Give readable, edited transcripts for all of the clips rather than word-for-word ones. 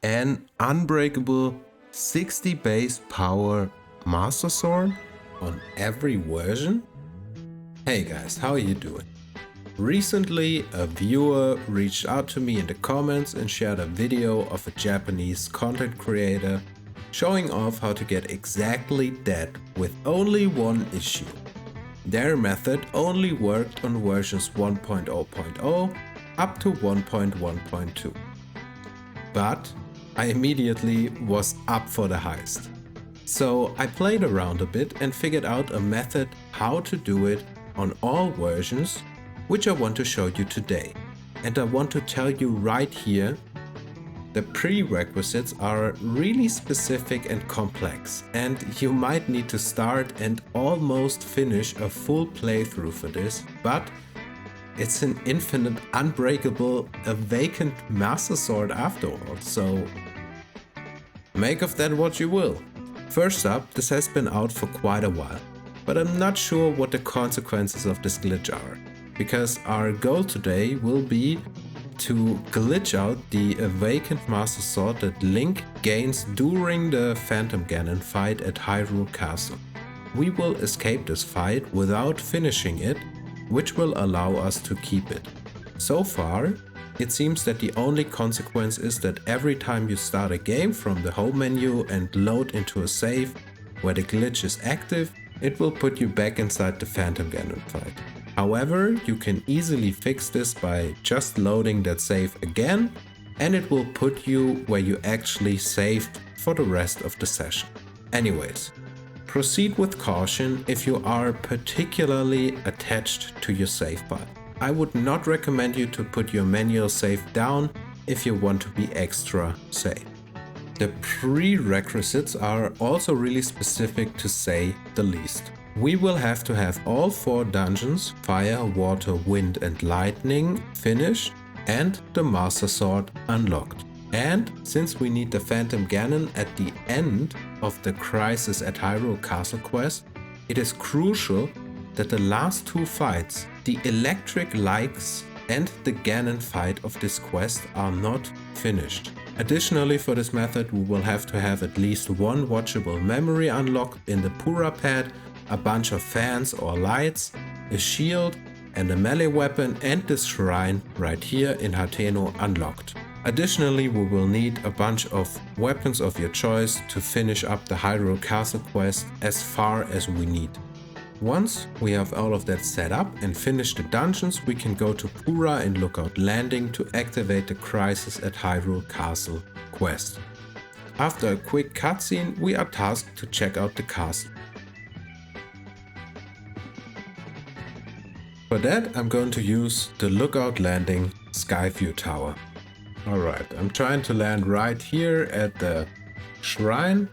an Unbreakable 60 base power Master Sword on every version? Hey guys, how are you doing? Recently, a viewer reached out to me in the comments and shared a video of a Japanese content creator showing off how to get exactly that with only one issue. Their method only worked on versions 1.0.0 up to 1.1.2. But I immediately was up for the heist. So I played around a bit and figured out a method how to do it on all versions, which I want to show you today. And I want to tell you right here, the prerequisites are really specific and complex, and you might need to start and almost finish a full playthrough for this, but it's an infinite unbreakable, a vacant Master Sword after all, so make of that what you will. First up, this has been out for quite a while, but I'm not sure what the consequences of this glitch are, because our goal today will be to glitch out the vacant Master Sword that Link gains during the Phantom Ganon fight at Hyrule Castle. We will escape this fight without finishing it, which will allow us to keep it. So far, it seems that the only consequence is that every time you start a game from the home menu and load into a save where the glitch is active, it will put you back inside the Phantom Ganon fight. However, you can easily fix this by just loading that save again, and it will put you where you actually saved for the rest of the session. Anyways, proceed with caution if you are particularly attached to your save file. I would not recommend you to put your manual save down if you want to be extra safe. The prerequisites are also really specific, to say the least. We will have to have all 4 dungeons, fire, water, wind and lightning, finished and the Master Sword unlocked. And since we need the Phantom Ganon at the end of the Crisis at Hyrule Castle quest, it is crucial that the last 2 fights, the Electric Likes and the Ganon fight of this quest, are not finished. Additionally, for this method we will have to have at least 1 watchable memory unlocked in the Pura pad, a bunch of fans or lights, a shield and a melee weapon, and this shrine right here in Hateno unlocked. Additionally, we will need a bunch of weapons of your choice to finish up the Hyrule Castle quest as far as we need. Once we have all of that set up and finished the dungeons, we can go to Pura and Lookout Landing to activate the Crisis at Hyrule Castle quest. After a quick cutscene, we are tasked to check out the castle. For that, I'm going to use the Lookout Landing Skyview Tower. Alright, I'm trying to land right here at the shrine.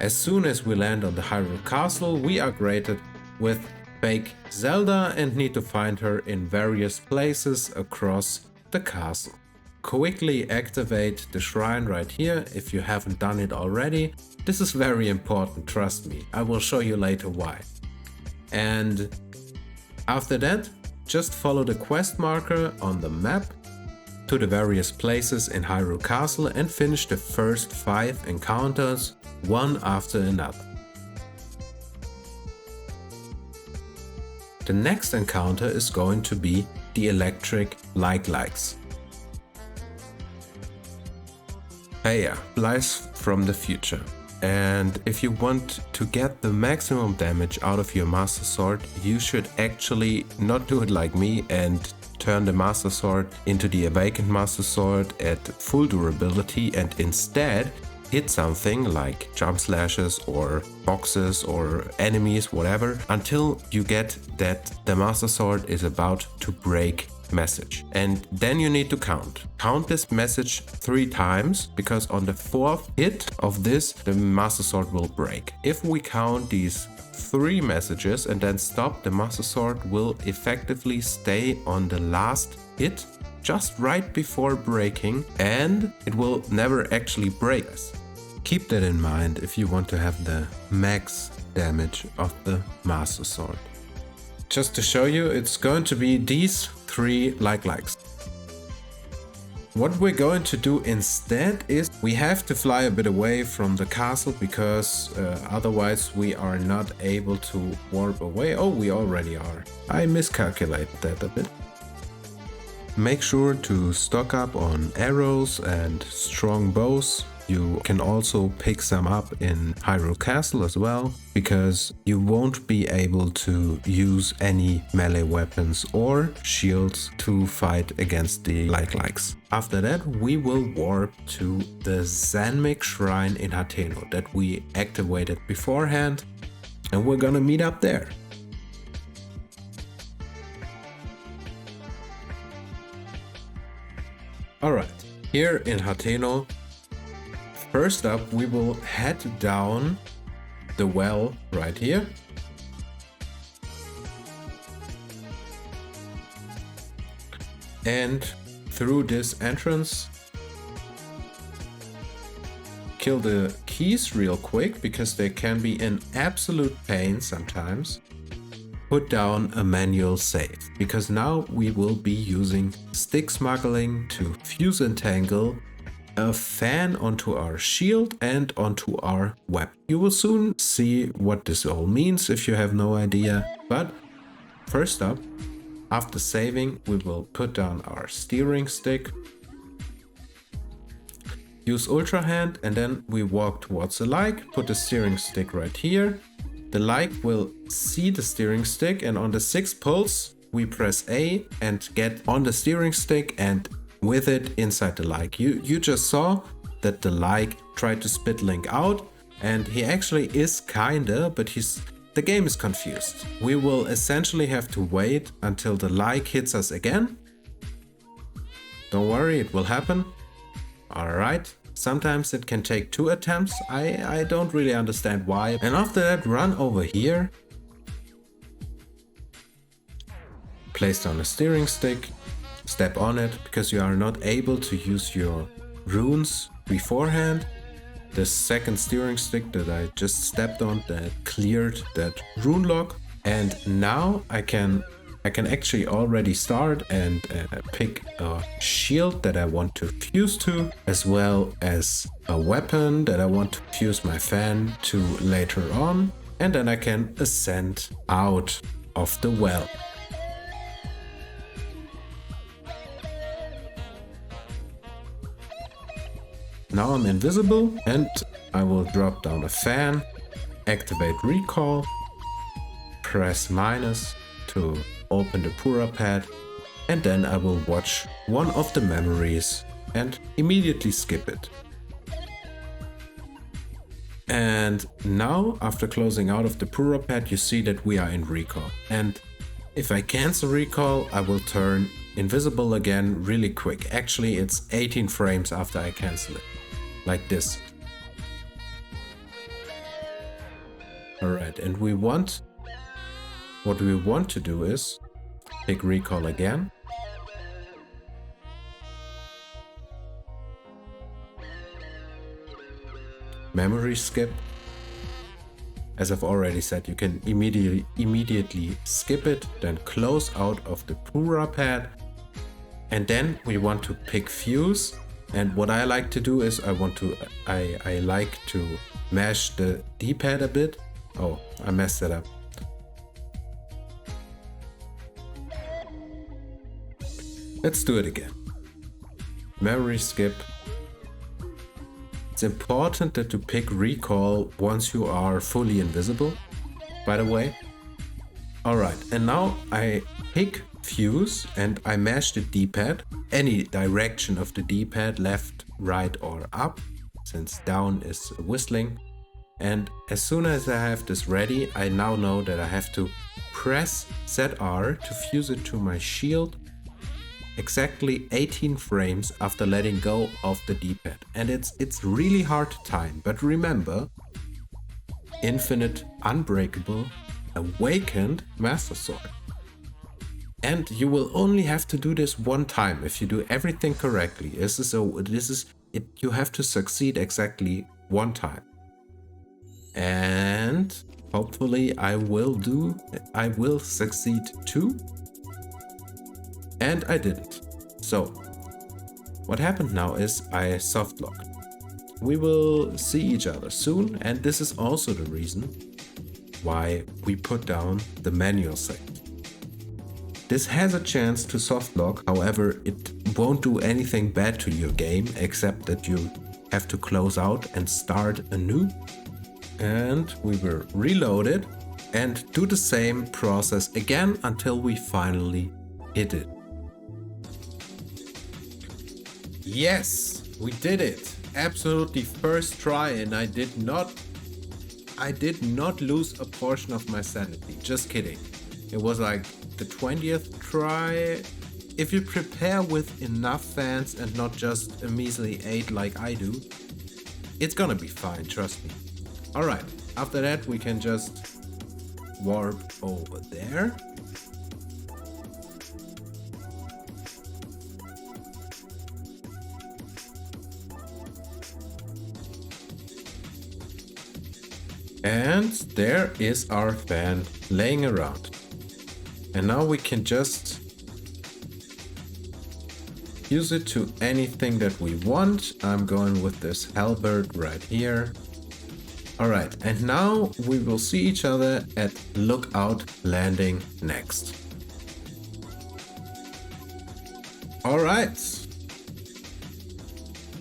As soon as we land on the Hyrule Castle, we are greeted with fake Zelda and need to find her in various places across the castle. Quickly activate the shrine right here if you haven't done it already. This is very important, trust me. I will show you later why. And after that, just follow the quest marker on the map to the various places in Hyrule Castle and finish the first 5 encounters, one after another. The next encounter is going to be the Electric Likes. Hey, lies from the future. And if you want to get the maximum damage out of your Master Sword, you should actually not do it like me and turn the Master Sword into the Awakened Master Sword at full durability and instead hit something like jump slashes or boxes or enemies, whatever, until you get that the Master Sword is about to break message. And then you need to count this message 3 times, because on the 4th hit of this the Master Sword will break. If we count these 3 messages and then stop, the Master Sword will effectively stay on the last hit just right before breaking, and it will never actually break. Keep that in mind if you want to have the max damage of the Master Sword. Just to show you, it's going to be these 3 likes. What we're going to do instead is we have to fly a bit away from the castle because otherwise we are not able to warp away. Oh, we already are. I miscalculated that a bit. Make sure to stock up on arrows and strong bows. You can also pick some up in Hyrule Castle as well, because you won't be able to use any melee weapons or shields to fight against the like-likes. After that, we will warp to the Zanmik Shrine in Hateno that we activated beforehand, and we're gonna meet up there. Alright, here in Hateno, first up we will head down the well right here. And through this entrance, kill the keys real quick because they can be an absolute pain sometimes. Put down a manual save, because now we will be using stick smuggling to fuse entangle a fan onto our shield and onto our weapon. You will soon see what this all means if you have no idea, but first up, after saving, we will put down our steering stick, use Ultra Hand, and then we walk towards the like, put the steering stick right here. The like will see the steering stick, and on the 6th pulse we press A and get on the steering stick and with it inside the like. You just saw that the like tried to spit Link out, and he actually is kinda, but the game is confused. We will essentially have to wait until the like hits us again. Don't worry, it will happen. Alright. Sometimes it can take 2 attempts, I don't really understand why. And after that, run over here, place down a steering stick, step on it, because you are not able to use your runes beforehand. The second steering stick that I just stepped on, that cleared that rune lock. And now I can actually already start and pick a shield that I want to fuse to, as well as a weapon that I want to fuse my fan to later on, and then I can ascend out of the well. Now I'm invisible and I will drop down a fan, activate recall, press minus to open the Pura pad, and then I will watch one of the memories and immediately skip it. And now, after closing out of the Pura pad, you see that we are in recall. And if I cancel recall, I will turn invisible again really quick. Actually, it's 18 frames after I cancel it. Like this. Alright, and what we want to do is pick recall again. Memory skip. As I've already said, you can immediately skip it, then close out of the Pura pad. And then we want to pick fuse. And what I like to do is I like to mash the D-pad a bit. Oh, I messed that up. Let's do it again. Memory skip. It's important that you pick recall once you are fully invisible, by the way. Alright, and now I pick fuse and I mash the D-pad, any direction of the D-pad, left, right or up, since down is whistling. And as soon as I have this ready, I now know that I have to press ZR to fuse it to my shield exactly 18 frames after letting go of the D-pad. And it's really hard to time, but remember, infinite, unbreakable, awakened Master Sword. And you will only have to do this one time if you do everything correctly. You have to succeed exactly one time. And hopefully I will succeed too. And I didn't. So what happened now is I soft locked. We will see each other soon, and this is also the reason why we put down the manual save. This has a chance to soft lock, however it won't do anything bad to your game except that you have to close out and start anew. And we will reload it and do the same process again until we finally hit it. Yes, we did it! Absolutely first try, and I did not lose a portion of my sanity. Just kidding. It was like the 20th try. If you prepare with enough fans and not just a measly 8 like I do, it's gonna be fine, trust me. Alright, after that we can just warp over there. And there is our fan laying around. And now we can just use it to anything that we want. I'm going with this halberd right here. Alright, and now we will see each other at Lookout Landing next. Alright.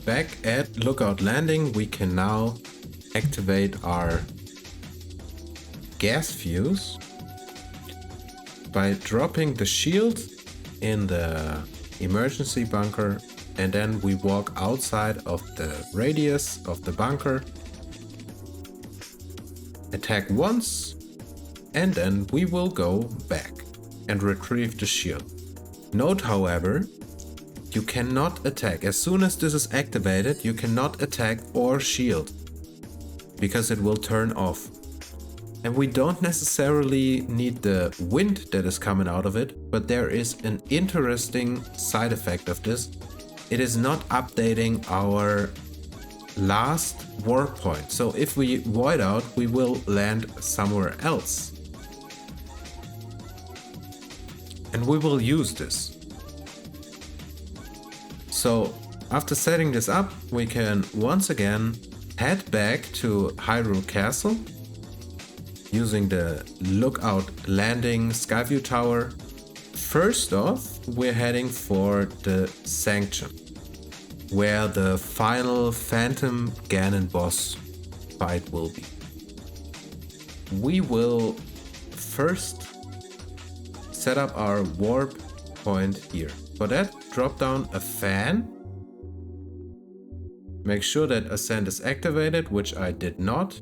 Back at Lookout Landing, we can now activate our gas fuse by dropping the shield in the emergency bunker, and then we walk outside of the radius of the bunker, attack once, and then we will go back and retrieve the shield. Note, however, you cannot attack. As soon as this is activated, you cannot attack or shield because it will turn off. And we don't necessarily need the wind that is coming out of it, but there is an interesting side effect of this. It is not updating our last warp point. So if we void out, we will land somewhere else. And we will use this. So after setting this up, we can once again head back to Hyrule Castle using the Lookout Landing Skyview Tower. First off, we're heading for the Sanction, where the final Phantom Ganon boss fight will be. We will first set up our warp point here. For that, drop down a fan. Make sure that Ascent is activated, which I did not.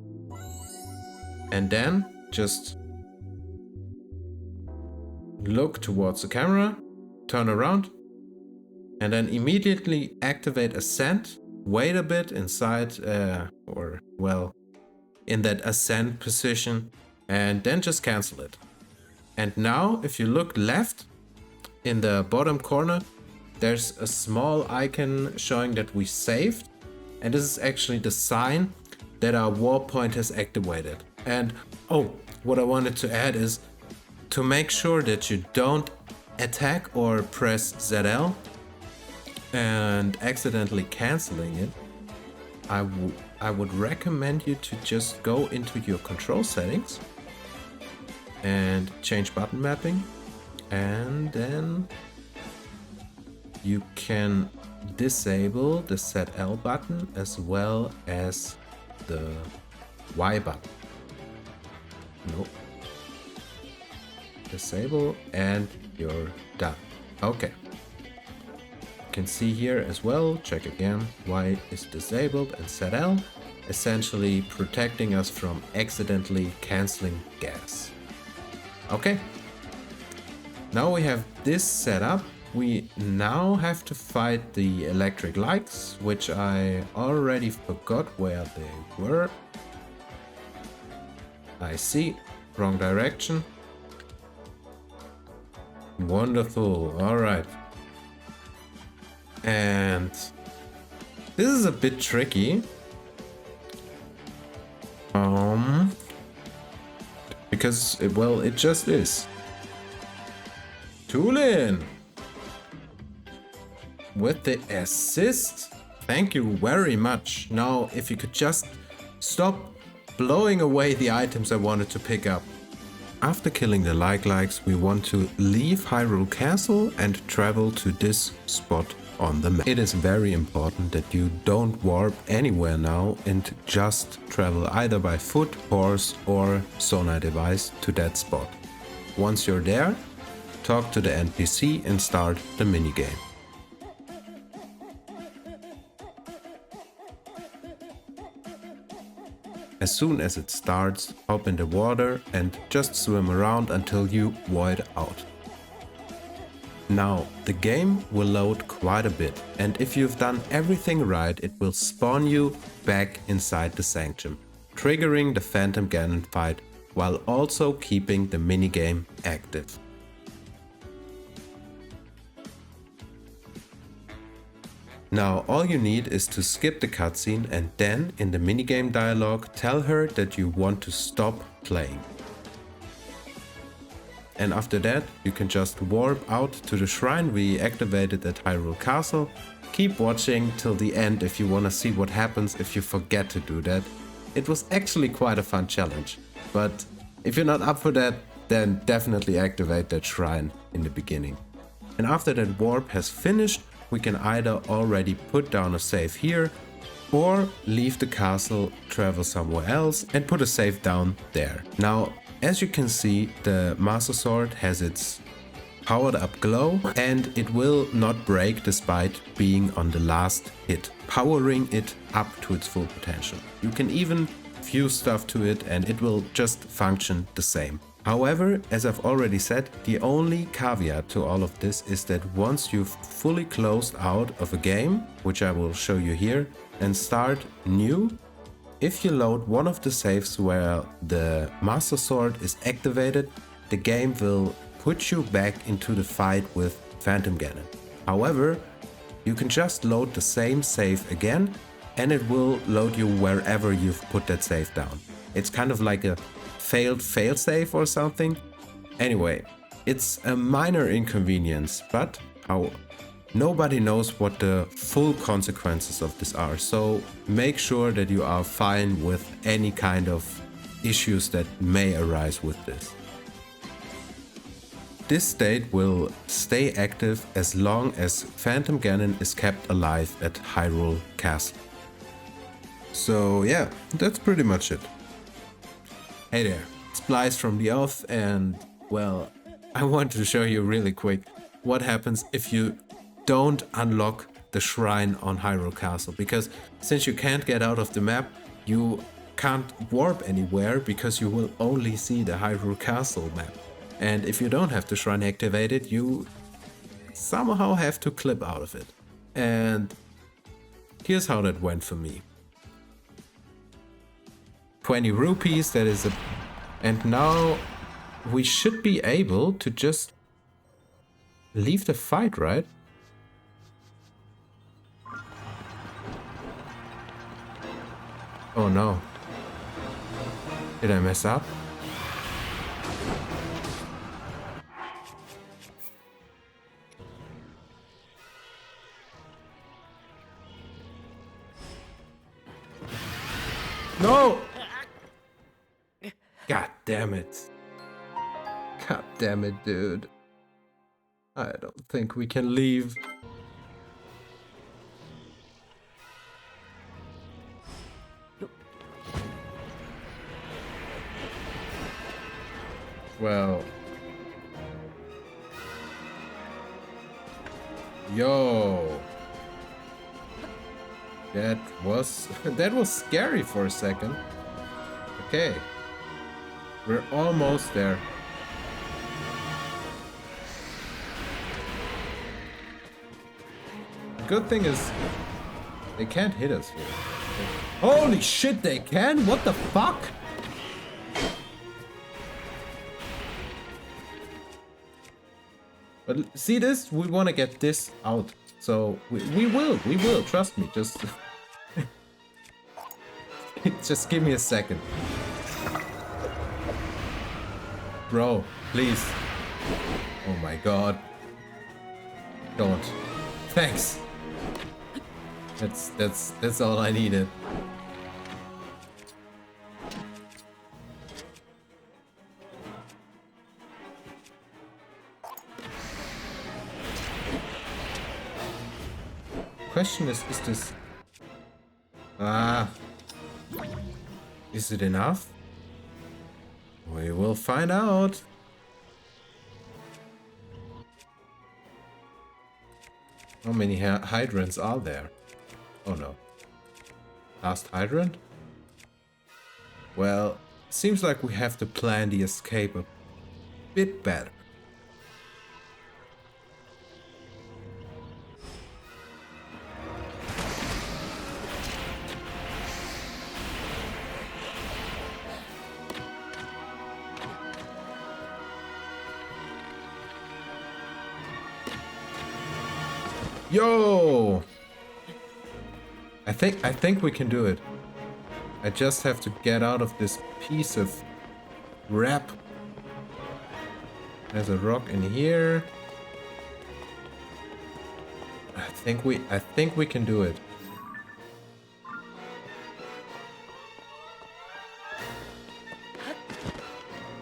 And then just look towards the camera, turn around, and then immediately activate Ascent. Wait a bit inside, in that Ascent position, and then just cancel it. And now, if you look left in the bottom corner, there's a small icon showing that we saved. And this is actually the sign that our warp point has activated. And oh, what I wanted to add is to make sure that you don't attack or press ZL and accidentally canceling it, I would recommend you to just go into your control settings and change button mapping, and then you can disable the ZL button as well as the Y button. Nope. Disable and you're done. Okay. You can see here as well, check again, Y is disabled and ZL, essentially protecting us from accidentally canceling gas. Okay. Now we have this set up. We now have to fight the electric lights, which I already forgot where they were. I see. Wrong direction. Wonderful. Alright. And this is a bit tricky. Because, it just is. Tulin! with the assist. Thank you very much. Now, if you could just stop blowing away the items I wanted to pick up. After killing the likes, we want to leave Hyrule Castle and travel to this spot on the map. It is very important that you don't warp anywhere now and just travel either by foot, horse or sonar device to that spot. Once you're there, talk to the NPC and start the minigame. As soon as it starts, hop in the water and just swim around until you void out. Now, the game will load quite a bit, and if you've done everything right, it will spawn you back inside the Sanctum, triggering the Phantom Ganon fight while also keeping the minigame active. Now, all you need is to skip the cutscene and then, in the minigame dialogue, tell her that you want to stop playing. And after that, you can just warp out to the shrine we activated at Hyrule Castle. Keep watching till the end if you want to see what happens if you forget to do that. It was actually quite a fun challenge, but if you're not up for that, then definitely activate that shrine in the beginning. And after that warp has finished, we can either already put down a save here or leave the castle, travel somewhere else and put a save down there. Now, as you can see, the Master Sword has its powered up glow and it will not break despite being on the last hit, powering it up to its full potential. You can even fuse stuff to it and it will just function the same. However, as I've already said, the only caveat to all of this is that once you've fully closed out of a game, which I will show you here, and start new, if you load one of the saves where the Master Sword is activated, the game will put you back into the fight with Phantom Ganon. However, you can just load the same save again and it will load you wherever you've put that save down. It's kind of like a failed failsafe or something. Anyway, it's a minor inconvenience, but nobody knows what the full consequences of this are, so make sure that you are fine with any kind of issues that may arise with this. This state will stay active as long as Phantom Ganon is kept alive at Hyrule Castle. So yeah, that's pretty much it. Hey there, it's Splice from the Elf, and well, I want to show you really quick what happens if you don't unlock the shrine on Hyrule Castle, because since you can't get out of the map, you can't warp anywhere because you will only see the Hyrule Castle map. And if you don't have the shrine activated, you somehow have to clip out of it. And here's how that went for me. 20 rupees, that is a... And now we should be able to just leave the fight, right? Oh no. Did I mess up? No! God damn it. God damn it, dude. I don't think we can leave. Well. Yo. That was scary for a second. Okay. We're almost there. The good thing is they can't hit us here. Holy shit, they can? What the fuck? But see this? We want to get this out. So we will, trust me. Just just give me a second. Bro, please. Oh my god. Don't. Thanks. That's all I needed. Question is this... Ah... Is it enough? We will find out. How many hydrants are there? Oh no. Last hydrant? Well, seems like we have to plan the escape a bit better. Yo! I think we can do it. I just have to get out of this piece of wrap. There's a rock in here. I think we can do it.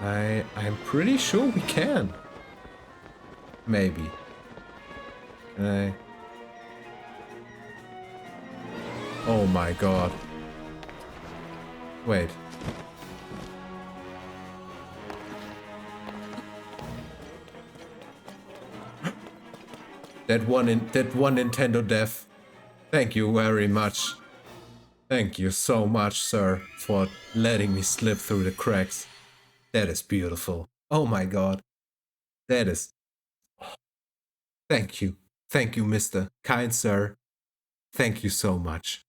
I'm pretty sure we can. Maybe. Oh my god. Wait. That one Nintendo dev. Thank you very much. Thank you so much, sir, for letting me slip through the cracks. That is beautiful. Oh my god. That is... Thank you. Thank you, Mr. Kind Sir. Thank you so much.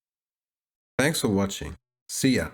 Thanks for watching. See ya.